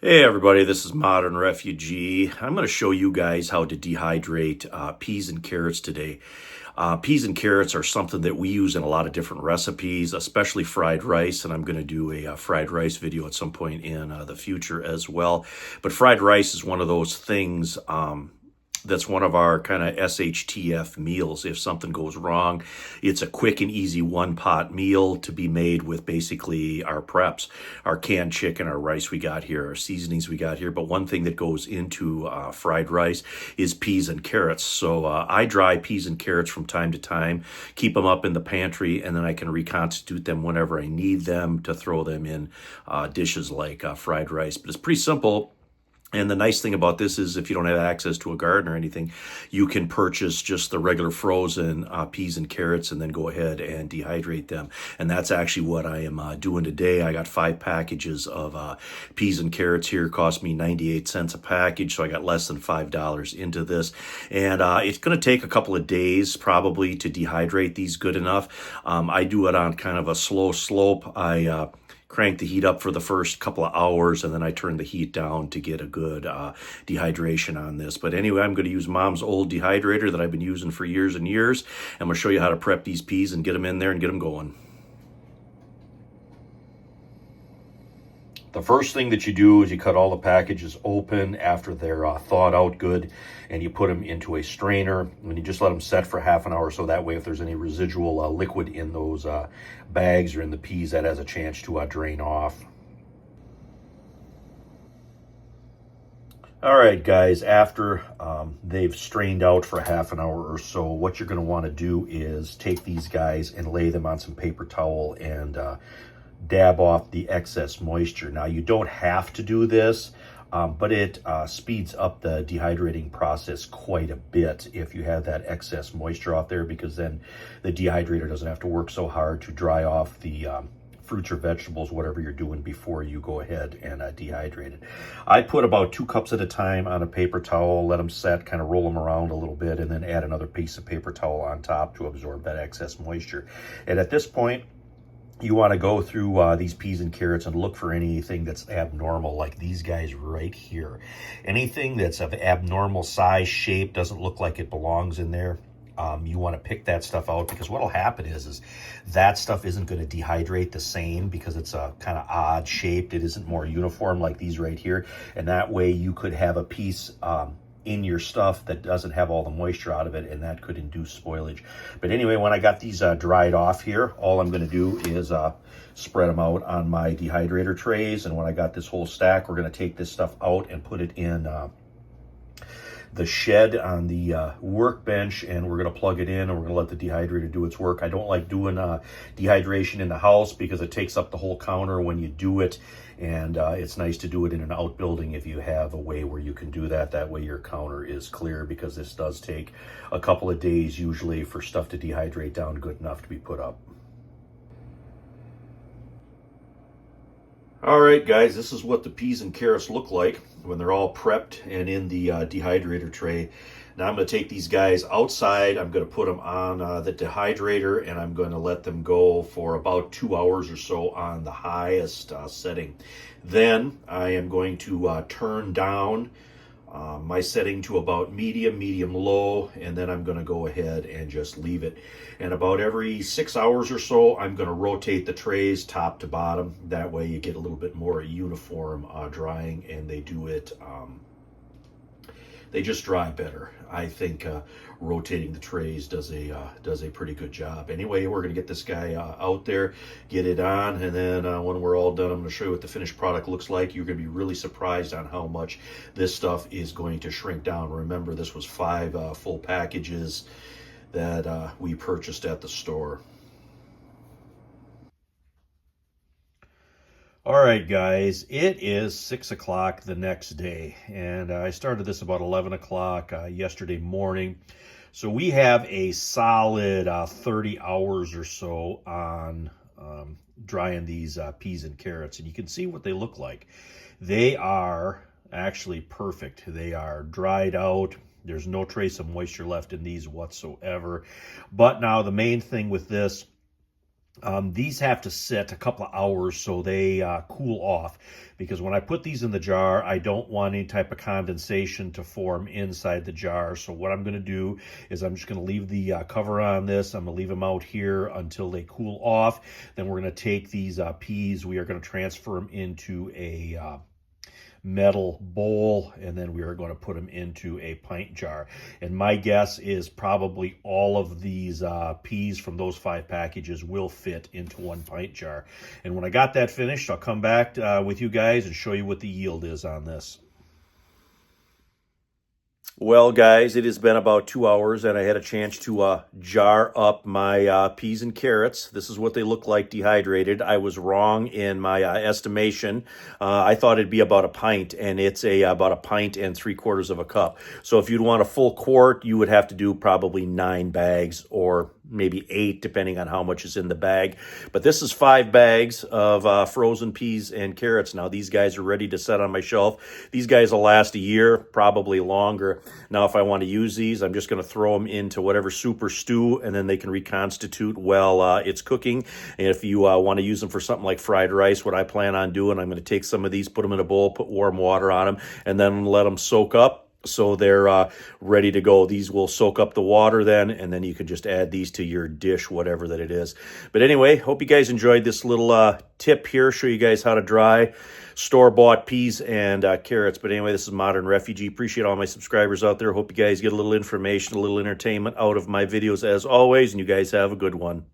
Hey everybody, this is Modern Refugee. I'm going to show you guys how to dehydrate peas and carrots today. Peas and carrots are something that we use in a lot of different recipes, especially fried rice, and I'm going to do a fried rice video at some point in the future as well. But fried rice is one of those things that's one of our kind of SHTF meals. If something goes wrong, it's a quick and easy one-pot meal to be made with basically our preps, our canned chicken, our rice we got here, our seasonings we got here. But one thing that goes into fried rice is peas and carrots. So I dry peas and carrots from time to time, keep them up in the pantry, and then I can reconstitute them whenever I need them to throw them in dishes like fried rice. But it's pretty simple. And the nice thing about this is if you don't have access to a garden or anything, you can purchase just the regular frozen peas and carrots and then go ahead and dehydrate them. And that's actually what I am doing today. I got 5 packages of peas and carrots here. It cost me 98 cents a package, so I got less than $5 into this. And it's going to take a couple of days probably to dehydrate these good enough. I do it on kind of a slow slope. I crank the heat up for the first couple of hours, and then I turn the heat down to get a good dehydration on this. But anyway, I'm going to use Mom's old dehydrator that I've been using for years and years. I'm going to show you how to prep these peas and get them in there and get them going. The first thing that you do is you cut all the packages open after they're thawed out good, and you put them into a strainer, and you just let them set for half an hour, so that way if there's any residual liquid in those bags or in the peas, that has a chance to drain off. All right, guys, after they've strained out for half an hour or so, what you're going to want to do is take these guys and lay them on some paper towel and dab off the excess moisture. Now, you don't have to do this, but it speeds up the dehydrating process quite a bit if you have that excess moisture off there, because then the dehydrator doesn't have to work so hard to dry off the fruits or vegetables, whatever you're doing, before you go ahead and dehydrate it. I put about 2 cups at a time on a paper towel, let them set, kind of roll them around a little bit, and then add another piece of paper towel on top to absorb that excess moisture. And at this point, you want to go through these peas and carrots and look for anything that's abnormal, like these guys right here. Anything that's of abnormal size, shape, doesn't look like it belongs in there. You want to pick that stuff out, because what will happen is that stuff isn't going to dehydrate the same, because it's a kind of odd shaped. It isn't more uniform like these right here. And that way you could have a piece in your stuff that doesn't have all the moisture out of it, and that could induce spoilage. But anyway, when I got these dried off here, all I'm going to do is spread them out on my dehydrator trays. And when I got this whole stack, we're going to take this stuff out and put it in the shed on the workbench, and we're going to plug it in, and we're going to let the dehydrator do its work. I don't like doing dehydration in the house because it takes up the whole counter when you do it, and it's nice to do it in an outbuilding if you have a way where you can do that. That way your counter is clear, because this does take a couple of days usually for stuff to dehydrate down good enough to be put up. All right, guys, this is what the peas and carrots look like when they're all prepped and in the dehydrator tray. Now I'm going to take these guys outside. I'm going to put them on the dehydrator, and I'm going to let them go for about 2 hours or so on the highest setting. Then I am going to turn down my setting to about medium low, and then I'm going to go ahead and just leave it. And about every 6 hours or so, I'm going to rotate the trays top to bottom. That way you get a little bit more uniform drying, and they do it they just dry better. I think rotating the trays does a pretty good job. Anyway, we're going to get this guy out there, get it on, and then when we're all done, I'm going to show you what the finished product looks like. You're going to be really surprised on how much this stuff is going to shrink down. Remember, this was 5 full packages that we purchased at the store. All right, guys, it is 6 o'clock the next day, and I started this about 11 o'clock yesterday morning. So we have a solid 30 hours or so on drying these peas and carrots, and you can see what they look like. They are actually perfect. They are dried out. There's no trace of moisture left in these whatsoever. But now the main thing with this These have to sit a couple of hours so they cool off, because when I put these in the jar, I don't want any type of condensation to form inside the jar. So what I'm going to do is I'm just going to leave the cover on this. I'm going to leave them out here until they cool off. Then we're going to take these peas. We are going to transfer them into a metal bowl, and then we are going to put them into a pint jar. And my guess is probably all of these peas from those 5 packages will fit into 1 pint jar. And when I got that finished, I'll come back with you guys and show you what the yield is on this. Well, guys, it has been about 2 hours, and I had a chance to jar up my peas and carrots. This is what they look like dehydrated. I was wrong in my estimation. I thought it'd be about a pint, and it's about a pint and 3/4 of a cup. So if you'd want a full quart, you would have to do probably 9 bags, or maybe 8, depending on how much is in the bag. But this is 5 bags of frozen peas and carrots. Now, these guys are ready to set on my shelf. These guys will last a year, probably longer. Now, if I want to use these, I'm just going to throw them into whatever soup or stew, and then they can reconstitute while it's cooking. And if you want to use them for something like fried rice, what I plan on doing, I'm going to take some of these, put them in a bowl, put warm water on them, and then let them soak up. So they're ready to go. These will soak up the water then, and then you can just add these to your dish, whatever that it is. But anyway, hope you guys enjoyed this little tip here, show you guys how to dry store-bought peas and carrots. But anyway, this is Modern Refugee. Appreciate all my subscribers out there. Hope you guys get a little information, a little entertainment out of my videos as always, and you guys have a good one.